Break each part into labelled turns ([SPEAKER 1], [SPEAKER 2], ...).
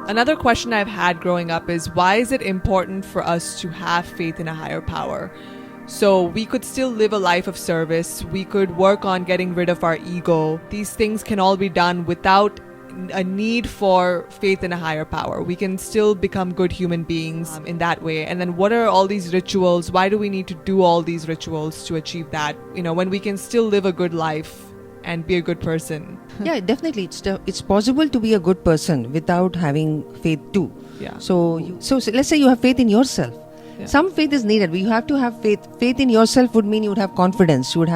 [SPEAKER 1] Another question I've had growing up is, why is it important for us to have faith in a higher power? So we could still live a life of service. We could work on getting rid of our ego. These things can all be done without a need for faith in a higher power. We can still become good human beings in that way. And then what are all these rituals? Why do we need to do all these rituals to achieve that? When we can still live a good life and be a good person.
[SPEAKER 2] Yeah, definitely. It's possible to be a good person without having faith too.
[SPEAKER 1] Yeah.
[SPEAKER 2] So let's say you have faith in yourself. Yeah. Some faith is needed. You have to have faith. Faith in yourself would mean you would have confidence. You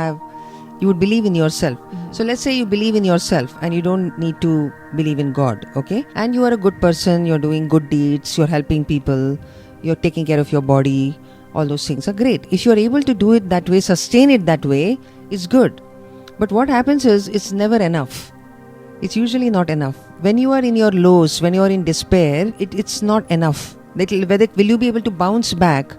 [SPEAKER 2] would believe in yourself. Mm-hmm. So let's say you believe in yourself and you don't need to believe in God, okay? And you are a good person, you're doing good deeds, you're helping people, you're taking care of your body, all those things are great. If you're able to do it that way, sustain it that way, it's good. But what happens is, it's never enough. It's usually not enough. When you are in your lows, when you are in despair, it's not enough. Will you be able to bounce back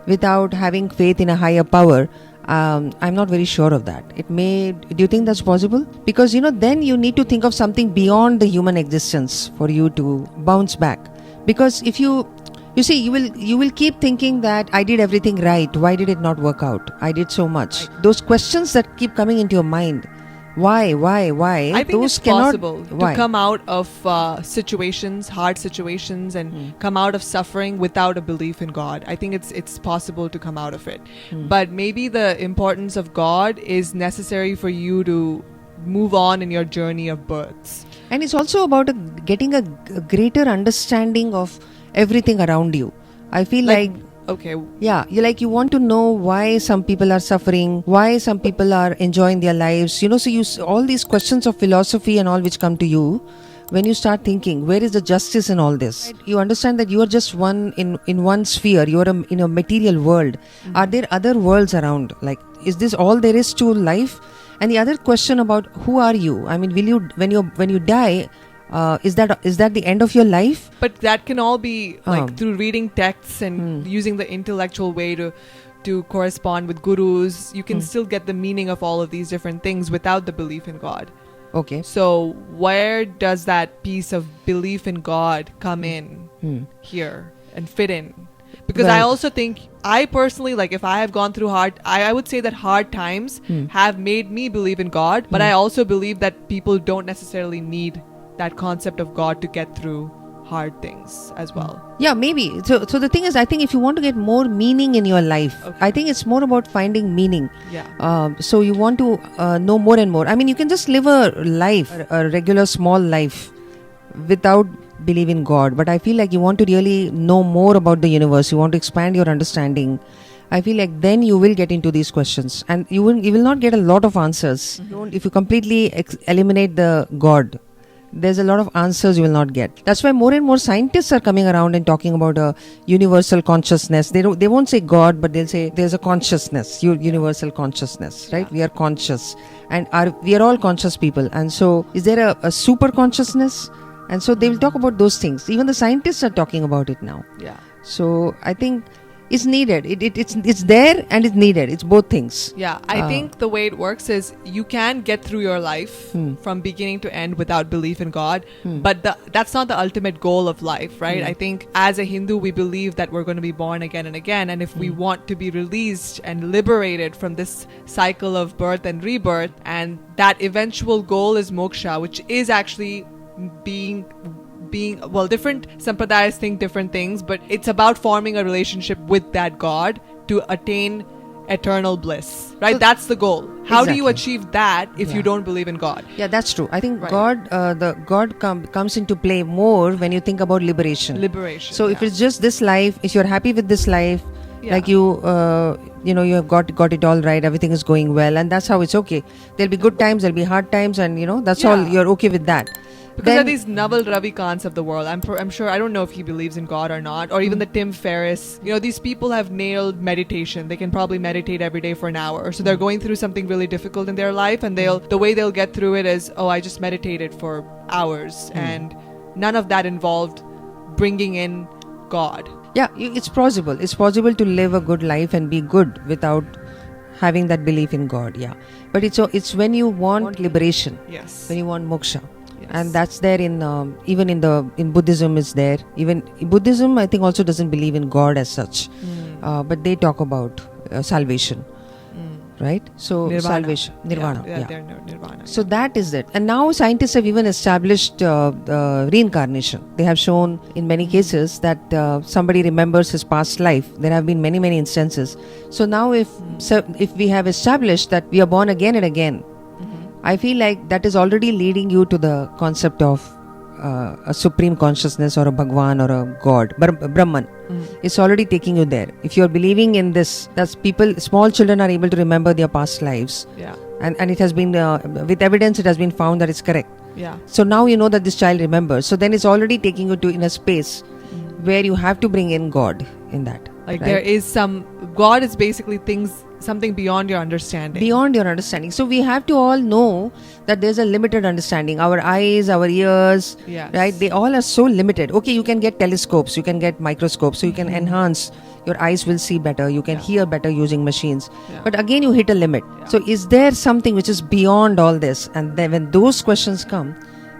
[SPEAKER 2] without having faith in a higher power? I'm not very sure of that. Do you think that's possible? Because then you need to think of something beyond the human existence for you to bounce back. Because if you see, you will keep thinking that I did everything right. Why did it not work out? I did so much. Those questions that keep coming into your mind. Why?
[SPEAKER 1] I think it's possible to come out of situations, hard situations, and come out of suffering without a belief in God. I think it's possible to come out of it. But maybe the importance of God is necessary for you to move on in your journey of births.
[SPEAKER 2] And it's also about getting a greater understanding of everything around you. I feel like
[SPEAKER 1] okay.
[SPEAKER 2] Yeah, you want to know why some people are suffering, why some people are enjoying their lives. So all these questions of philosophy and all which come to you when you start thinking, where is the justice in all this? You understand that you are just one in one sphere. You are in a material world. Mm-hmm. Are there other worlds around? Like, is this all there is to life? And the other question about who are you? I mean, will you when you die? Is that the end of your life?
[SPEAKER 1] But that can all be through reading texts and using the intellectual way to correspond with gurus. You can still get the meaning of all of these different things without the belief in God.
[SPEAKER 2] Okay.
[SPEAKER 1] So where does that piece of belief in God come in here and fit in? Because I also think, I personally, if I have gone through I would say that hard times have made me believe in God, but I also believe that people don't necessarily need that concept of God to get through hard things as well.
[SPEAKER 2] Yeah, maybe. So the thing is, I think if you want to get more meaning in your life, I think it's more about finding meaning.
[SPEAKER 1] Yeah.
[SPEAKER 2] So you want to know more and more. I mean, you can just live a life, a regular small life without believing God. But I feel like you want to really know more about the universe. You want to expand your understanding. I feel like then you will get into these questions, and you will not get a lot of answers. If you completely eliminate the God, there's a lot of answers you will not get. That's why more and more scientists are coming around and talking about a universal consciousness. They won't say God, but they'll say there's a consciousness, universal consciousness, right? We are conscious, and we are all conscious people. And so, is there a super consciousness? And so they will talk about those things. Even the scientists are talking about it now.
[SPEAKER 1] Yeah.
[SPEAKER 2] So I think it's needed. It's there and it's needed. It's both things.
[SPEAKER 1] Yeah, I think the way it works is you can get through your life from beginning to end without belief in God, but that's not the ultimate goal of life, right? I think as a Hindu, we believe that we're going to be born again and again, and if we want to be released and liberated from this cycle of birth and rebirth, and that eventual goal is moksha, which is actually being different sampradayas think different things, but it's about forming a relationship with that God to attain eternal bliss, right? So that's the goal. How do you achieve that if you don't believe in God?
[SPEAKER 2] Yeah, that's true. I think God comes into play more when you think about liberation. So if it's just this life, if you're happy with this life, like you have got it all right, everything is going well, and that's how it's okay. There'll be good times, there'll be hard times, and that's all, you're okay with that.
[SPEAKER 1] Because there are these Naval Ravikants of the world. I'm sure, I don't know if he believes in God or not, or even the Tim Ferriss. These people have nailed meditation. They can probably meditate every day for an hour. So they're going through something really difficult in their life, and the way they'll get through it is, I just meditated for hours, and none of that involved bringing in God.
[SPEAKER 2] Yeah, it's possible. It's possible to live a good life and be good without having that belief in God. Yeah, but it's when you want liberation.
[SPEAKER 1] Yes.
[SPEAKER 2] When you want moksha. And that's there in even in Buddhism is there. Even Buddhism, I think, also doesn't believe in God as such, but they talk about salvation, right? So
[SPEAKER 1] Nirvana.
[SPEAKER 2] salvation, nirvana.
[SPEAKER 1] They're nirvana.
[SPEAKER 2] So that is it. And now scientists have even established reincarnation. They have shown in many cases that somebody remembers his past life. There have been many, many instances. So now if we have established that we are born again and again, I feel like that is already leading you to the concept of a supreme consciousness or a Bhagwan or a God, Brahman. It's already taking you there. If you're believing in this, that's small children are able to remember their past lives.
[SPEAKER 1] Yeah.
[SPEAKER 2] And it has been, with evidence, it has been found that it's correct.
[SPEAKER 1] Yeah.
[SPEAKER 2] So now you know that this child remembers. So then it's already taking you to in a space where you have to bring in God in that.
[SPEAKER 1] Like
[SPEAKER 2] right?
[SPEAKER 1] there is God is basically something beyond your understanding.
[SPEAKER 2] Beyond your understanding. So we have to all know that there's a limited understanding. Our eyes, our ears,
[SPEAKER 1] Yes.
[SPEAKER 2] right? They all are so limited. Okay, you can get telescopes, you can get microscopes, so you can enhance. Your eyes will see better. You can hear better using machines.
[SPEAKER 1] Yeah.
[SPEAKER 2] But again, you hit a limit.
[SPEAKER 1] Yeah.
[SPEAKER 2] So is there something which is beyond all this? And then when those questions come,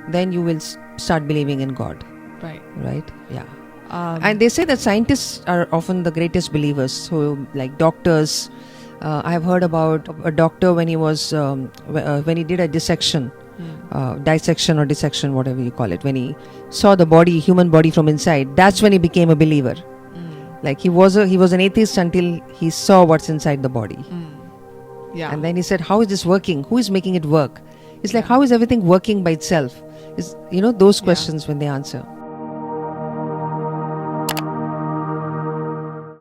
[SPEAKER 2] then you will start believing in God.
[SPEAKER 1] Right.
[SPEAKER 2] Right? Yeah. And they say that scientists are often the greatest believers. So, like doctors, I have heard about a doctor when he was when he did a dissection, dissection or dissection, whatever you call it. When he saw the human body from inside, that's when he became a believer. Like he was an atheist until he saw what's inside the body.
[SPEAKER 1] Yeah.
[SPEAKER 2] And then he said, "How is this working? Who is making it work?" It's like, how is everything working by itself? Those questions when they answer.